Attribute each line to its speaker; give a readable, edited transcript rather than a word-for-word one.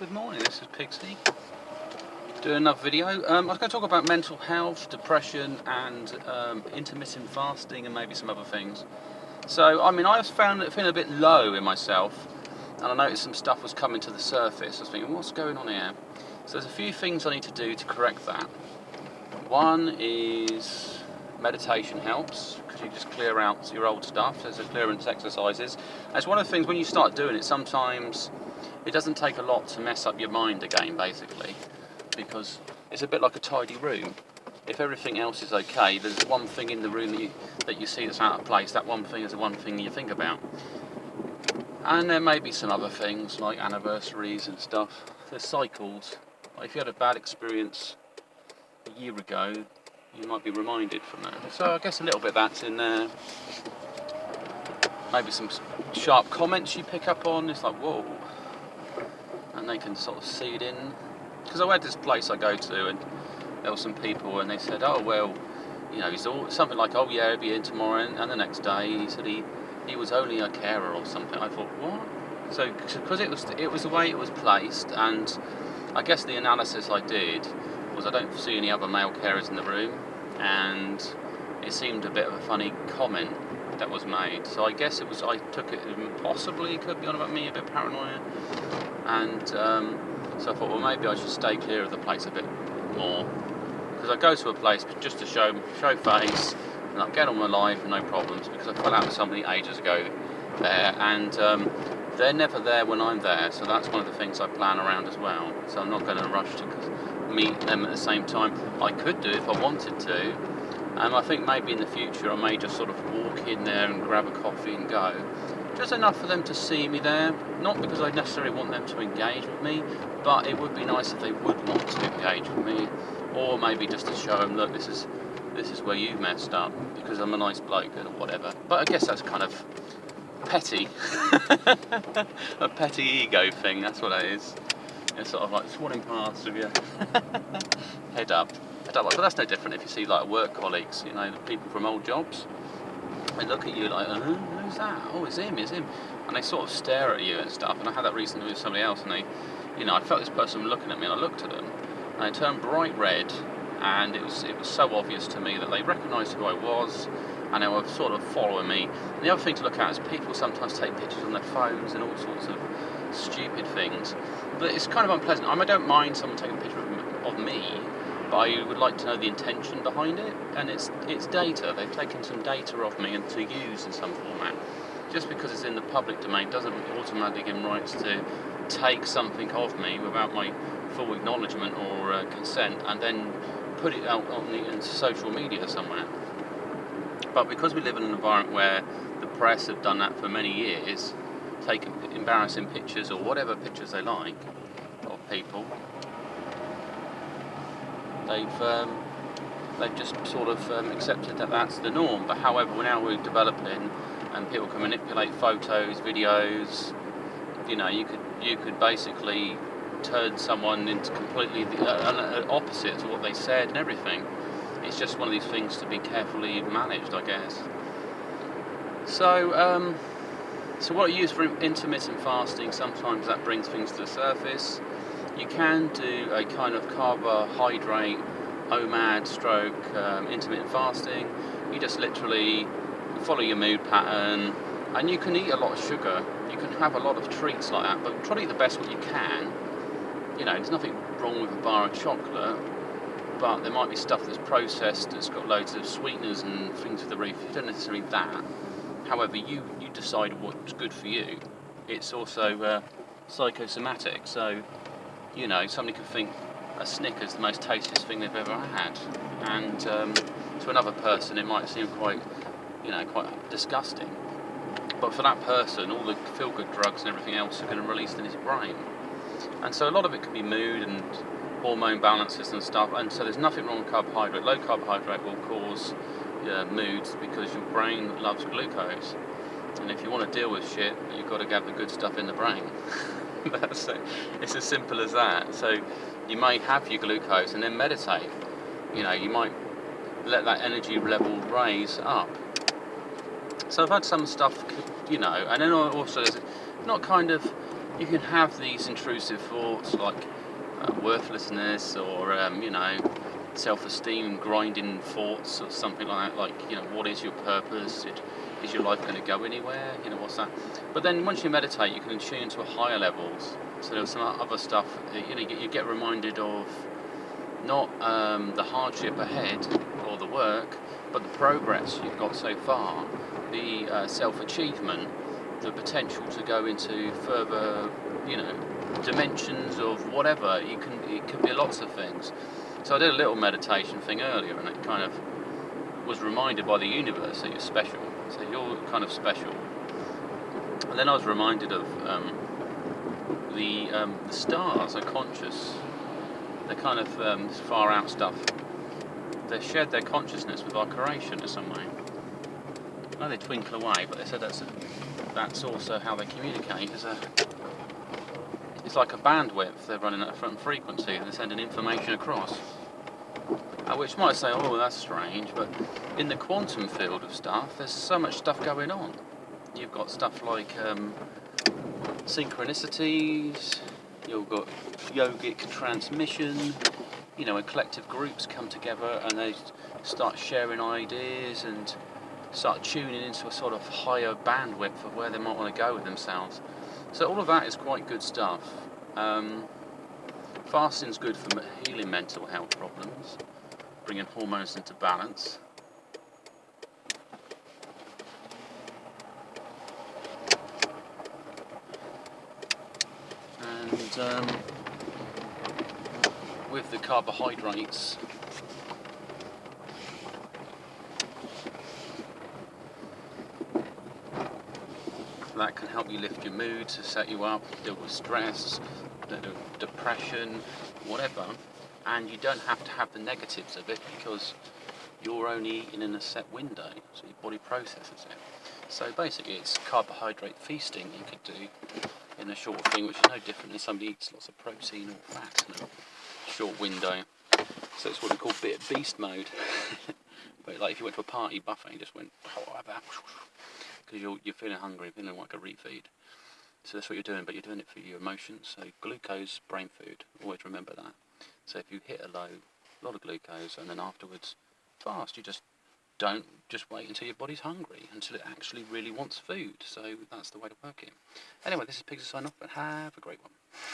Speaker 1: Good morning, this is Pixie. Doing another video. I was going to talk about mental health, depression and intermittent fasting and maybe some other things. So, I mean, I was feeling a bit low in myself and I noticed some stuff was coming to the surface. I was thinking, what's going on here? So there's a few things I need to do to correct that. One is meditation helps, because you just clear out your old stuff. There's a clearance exercises. And it's one of the things when you start doing it, sometimes it doesn't take a lot to mess up your mind again, basically, because it's a bit like a tidy room. If everything else is okay, there's one thing in the room that you see that's out of place. That one thing is the one thing you think about. And there may be some other things like anniversaries and stuff. There's cycles. Like if you had a bad experience a year ago, you might be reminded from that. So I guess a little bit that's in there. Maybe some sharp comments you pick up on. It's like, whoa. And they can sort of seed in. Because I went to this place I go to and there were some people and they said, oh well, you know, he's all, something like, oh yeah, he'll be in tomorrow, and the next day he said he was only a carer or something. I thought, what? So because it was the way it was placed, and I guess the analysis I did was I don't see any other male carers in the room, and it seemed a bit of a funny comment that was made. So I guess I took it, possibly it could be on about me, a bit paranoia, and so I thought, well, maybe I should stay clear of the place a bit more, because I go to a place just to show face and I get on with life and no problems, because I fell out with somebody ages ago there, and they're never there when I'm there, so that's one of the things I plan around as well. So I'm not going to rush to meet them at the same time. I could do if I wanted to. I think maybe in the future I may just sort of walk in there and grab a coffee and go. Just enough for them to see me there, not because I necessarily want them to engage with me, but it would be nice if they would want to engage with me, or maybe just to show them, look, this is where you've messed up, because I'm a nice bloke or whatever. But I guess that's kind of petty, a petty ego thing, that's what it is. It's sort of like swanning past with your head up. But that's no different if you see like work colleagues, you know, people from old jobs. They look at you like, who's that? Oh, it's him. And they sort of stare at you and stuff. And I had that recently with somebody else, and they, you know, I felt this person looking at me, and I looked at them, and they turned bright red, and it was so obvious to me that they recognised who I was, and they were sort of following me. And the other thing to look at is people sometimes take pictures on their phones and all sorts of stupid things. But it's kind of unpleasant. I don't mind someone taking a picture of me, but I would like to know the intention behind it, and it's data. They've taken some data of me and to use in some format. Just because it's in the public domain doesn't automatically give them rights to take something of me without my full acknowledgement or consent, and then put it out on social media somewhere. But because we live in an environment where the press have done that for many years, taking embarrassing pictures or whatever pictures they like of people, they've just sort of accepted that that's the norm. But however, now we're developing, and people can manipulate photos, videos. You know, you could basically turn someone into completely the opposite to what they said and everything. It's just one of these things to be carefully managed, I guess. So, so what I use for intermittent fasting, sometimes that brings things to the surface. You can do a kind of carbohydrate OMAD stroke intermittent fasting. You just literally follow your mood pattern, and you can eat a lot of sugar. You can have a lot of treats like that, but try to eat the best what you can. You know, there's nothing wrong with a bar of chocolate, but there might be stuff that's processed, that's got loads of sweeteners and things for the roof. You don't necessarily need that. However, you decide what's good for you. It's also psychosomatic, so you know, somebody could think a Snickers the most tastiest thing they've ever had, and to another person it might seem quite disgusting. But for that person, all the feel-good drugs and everything else are going to release in his brain, and so a lot of it could be mood and hormone balances and stuff. And so there's nothing wrong with carbohydrate. Low carbohydrate will cause moods because your brain loves glucose, and if you want to deal with shit, you've got to get the good stuff in the brain. That's it. It's as simple as that. So you may have your glucose and then meditate. You know, you might let that energy level raise up. So I've had some stuff, you know, and then also there's not kind of you can have these intrusive thoughts like worthlessness or self-esteem grinding thoughts or something like that, like what is your purpose, is your life going to go anywhere, what's that. But then once you meditate you can tune to higher levels, so there's some other stuff, you get reminded of not the hardship ahead or the work, but the progress you've got so far, the self-achievement, the potential to go into further, dimensions of whatever. It could be lots of things. So I did a little meditation thing earlier, and it kind of was reminded by the universe that you're special. So you're kind of special. And then I was reminded of the stars are conscious. They're kind of far out stuff. They shared their consciousness with our creation in some way. I know they twinkle away, but they said that's also how they communicate. It's like a bandwidth. They're running at a front frequency and they're sending information across. Which might say, oh, that's strange, but in the quantum field of stuff, there's so much stuff going on. You've got stuff like synchronicities, you've got yogic transmission, when collective groups come together and they start sharing ideas and start tuning into a sort of higher bandwidth of where they might want to go with themselves. So all of that is quite good stuff. Fasting's good for healing mental health problems, bringing hormones into balance. And with the carbohydrates, that can help you lift your mood, to set you up, deal with stress, depression, whatever. And you don't have to have the negatives of it because you're only eating in a set window, so your body processes it. So basically it's carbohydrate feasting you could do in a short thing, which is no different than somebody eats lots of protein or fat in a short window. So it's what we call beast mode. But like if you went to a party buffet and just went, because you're feeling hungry, feeling like a refeed. So that's what you're doing, but you're doing it for your emotions. So glucose, brain food, always remember that. So if you hit a lot of glucose, and then afterwards fast, you don't just wait until your body's hungry, until it actually really wants food. So that's the way to work it. Anyway, this is Pigs to sign off, but have a great one.